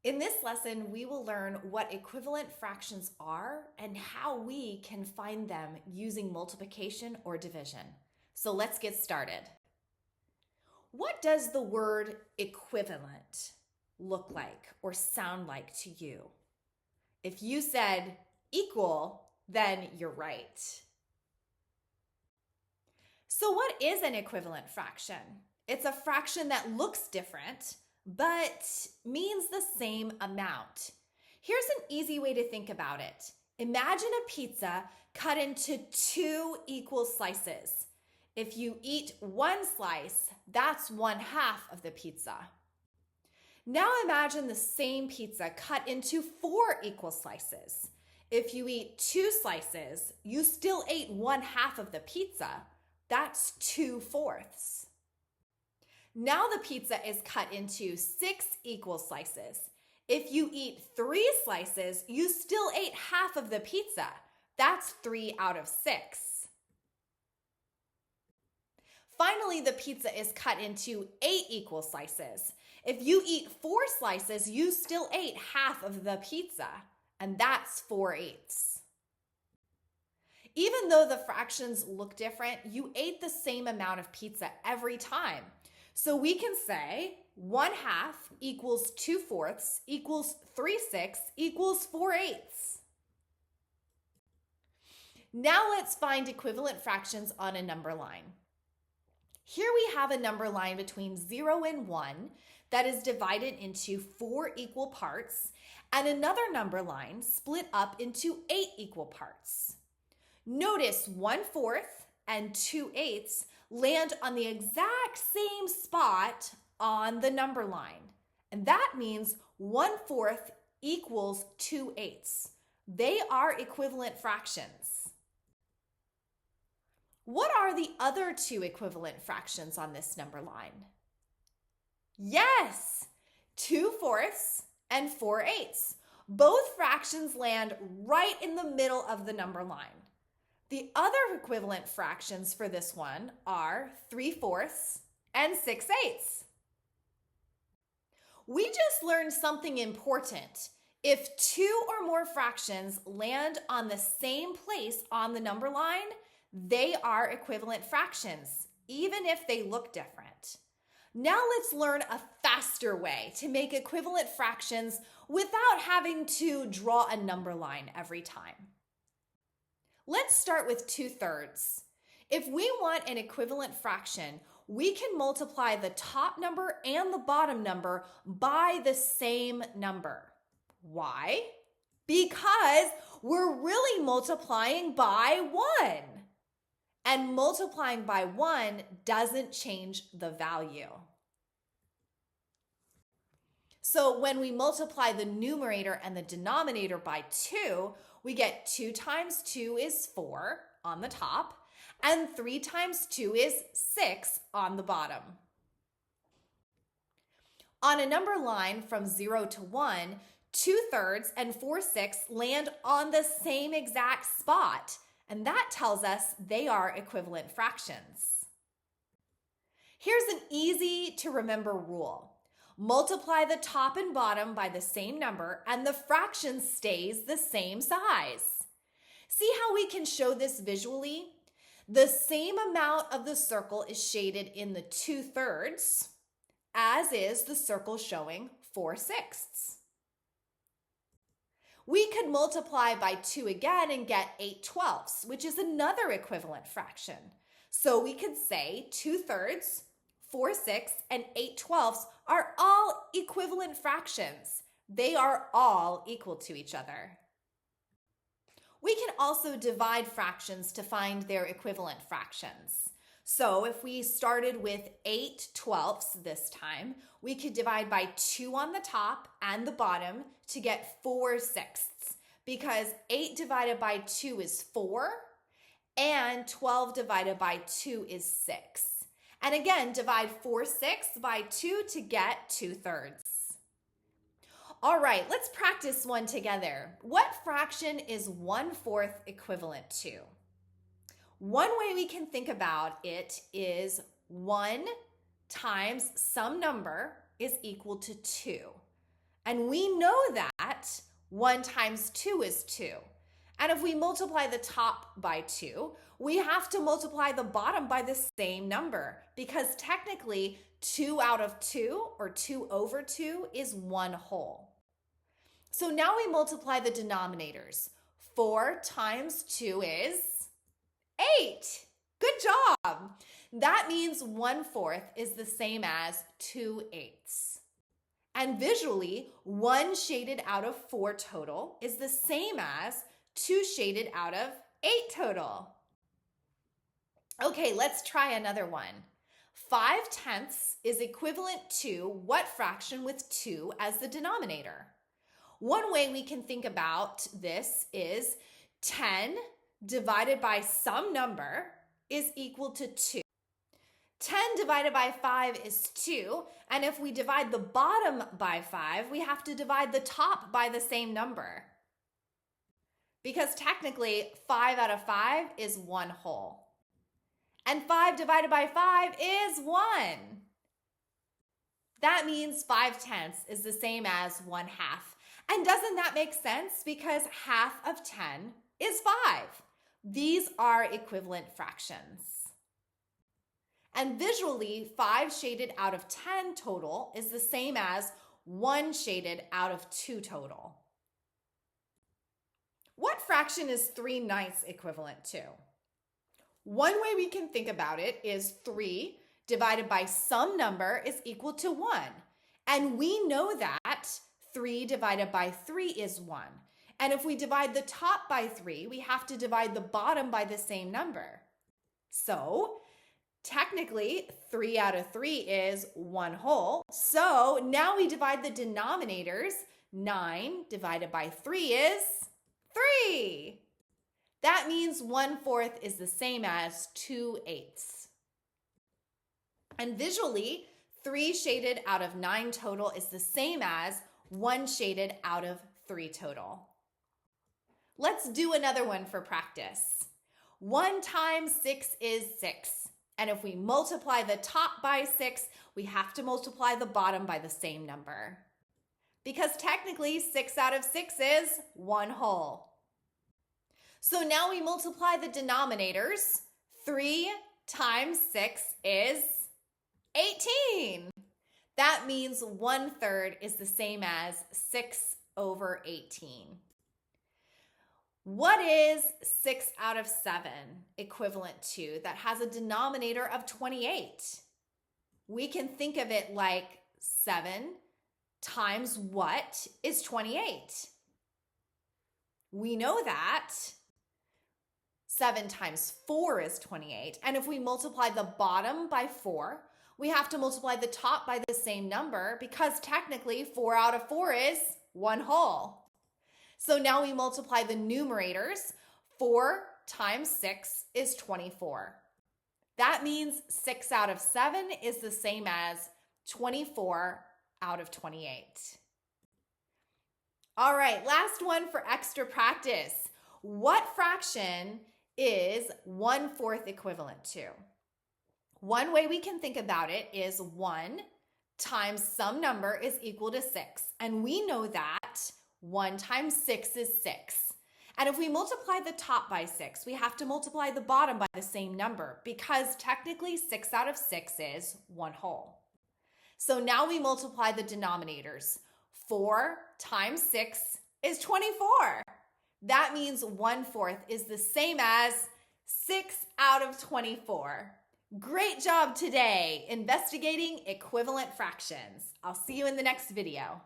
In this lesson, we will learn what equivalent fractions are and how we can find them using multiplication or division. So let's get started. What does the word equivalent look like or sound like to you? If you said equal, then you're right. So what is an equivalent fraction? It's a fraction that looks different, but means the same amount. Here's an easy way to think about it. Imagine a pizza cut into 2 equal slices. If you eat one slice, that's 1/2 of the pizza. Now imagine the same pizza cut into 4 equal slices. If you eat 2 slices, you still ate 1/2 of the pizza. That's 2/4. Now the pizza is cut into 6 equal slices. If you eat 3 slices, you still ate half of the pizza. That's 3 out of 6. Finally, the pizza is cut into 8 equal slices. If you eat 4 slices, you still ate half of the pizza, and that's 4/8. Even though the fractions look different, you ate the same amount of pizza every time. So we can say 1/2 equals 2/4 equals 3/6 equals 4/8. Now let's find equivalent fractions on a number line. Here we have a number line between 0 and 1 that is divided into 4 equal parts, and another number line split up into 8 equal parts. Notice 1/4 and 2/8 land on the exact same spot on the number line. And that means 1/4 equals 2/8. They are equivalent fractions. What are the other 2 equivalent fractions on this number line? Yes, 2/4 and 4/8. Both fractions land right in the middle of the number line. The other equivalent fractions for this one are 3/4 and 6/8. We just learned something important. If 2 or more fractions land on the same place on the number line, they are equivalent fractions, even if they look different. Now let's learn a faster way to make equivalent fractions without having to draw a number line every time. Let's start with 2/3. If we want an equivalent fraction, we can multiply the top number and the bottom number by the same number. Why? Because we're really multiplying by 1. And multiplying by 1 doesn't change the value. So when we multiply the numerator and the denominator by 2, we get 2 times 2 is 4 on the top, and 3 times 2 is 6 on the bottom. On a number line from 0 to 1, 2/3 and 4/6 land on the same exact spot, and that tells us they are equivalent fractions. Here's an easy to remember rule. Multiply the top and bottom by the same number, and the fraction stays the same size. See how we can show this visually? The same amount of the circle is shaded in the 2/3, as is the circle showing 4/6. We could multiply by 2 again and get 8/12, which is another equivalent fraction. So we could say 2/3, 4/6, and 8/12 are all equivalent fractions. They are all equal to each other. We can also divide fractions to find their equivalent fractions. So if we started with 8/12 this time, we could divide by 2 on the top and the bottom to get 4/6, because 8 divided by 2 is 4, and 12 divided by 2 is 6. And again, divide 4/6 by 2 to get 2/3. All right, let's practice one together. What fraction is 1/4 equivalent to? One way we can think about it is 1 times some number is equal to 2. And we know that 1 times 2 is 2. And if we multiply the top by 2, we have to multiply the bottom by the same number because technically 2 out of 2 or 2 over 2 is 1 whole. So now we multiply the denominators. 4 times 2 is 8. Good job. That means 1/4 is the same as 2/8. And visually, 1 shaded out of 4 total is the same as 2 shaded out of 8 total. Okay, let's try another one. 5/10 is equivalent to what fraction with 2 as the denominator? One way we can think about this is 10 divided by some number is equal to 2. 10 divided by 5 is 2, and if we divide the bottom by 5, we have to divide the top by the same number. Because technically, 5 out of 5 is 1 whole. And 5 divided by 5 is 1. That means 5/10 is the same as 1/2. And doesn't that make sense? Because half of 10 is 5. These are equivalent fractions. And visually, 5 shaded out of 10 total is the same as 1 shaded out of 2 total. What fraction is 3/9 equivalent to? One way we can think about it is 3 divided by some number is equal to 1. And we know that 3 divided by 3 is 1. And if we divide the top by 3, we have to divide the bottom by the same number. So technically, 3 out of 3 is 1 whole. So now we divide the denominators. 9 divided by 3 is 3. That means 1/4 is the same as 2/8. And visually, 3 shaded out of 9 total is the same as 1 shaded out of 3 total. Let's do another one for practice. 1 times 6 is 6. And if we multiply the top by 6, we have to multiply the bottom by the same number. Because technically, 6 out of 6 is 1 whole. So now we multiply the denominators. 3 times 6 is 18. That means 1/3 is the same as 6 over 18. What is 6 out of 7 equivalent to that has a denominator of 28? We can think of it like 7 times what is 28? We know that 7 times 4 is 28. And if we multiply the bottom by 4, we have to multiply the top by the same number because technically 4 out of 4 is 1 whole. So now we multiply the numerators. 4 times 6 is 24. That means 6 out of 7 is the same as 24 out of 28. All right, last one for extra practice. What fraction is 1/4 equivalent to? One way we can think about it is 1 times some number is equal to 6. And we know that 1 times 6 is 6. And if we multiply the top by 6, we have to multiply the bottom by the same number because technically 6 out of 6 is 1 whole. So now we multiply the denominators. 4 times 6 is 24. That means 1/4 is the same as 6 out of 24. Great job today investigating equivalent fractions. I'll see you in the next video.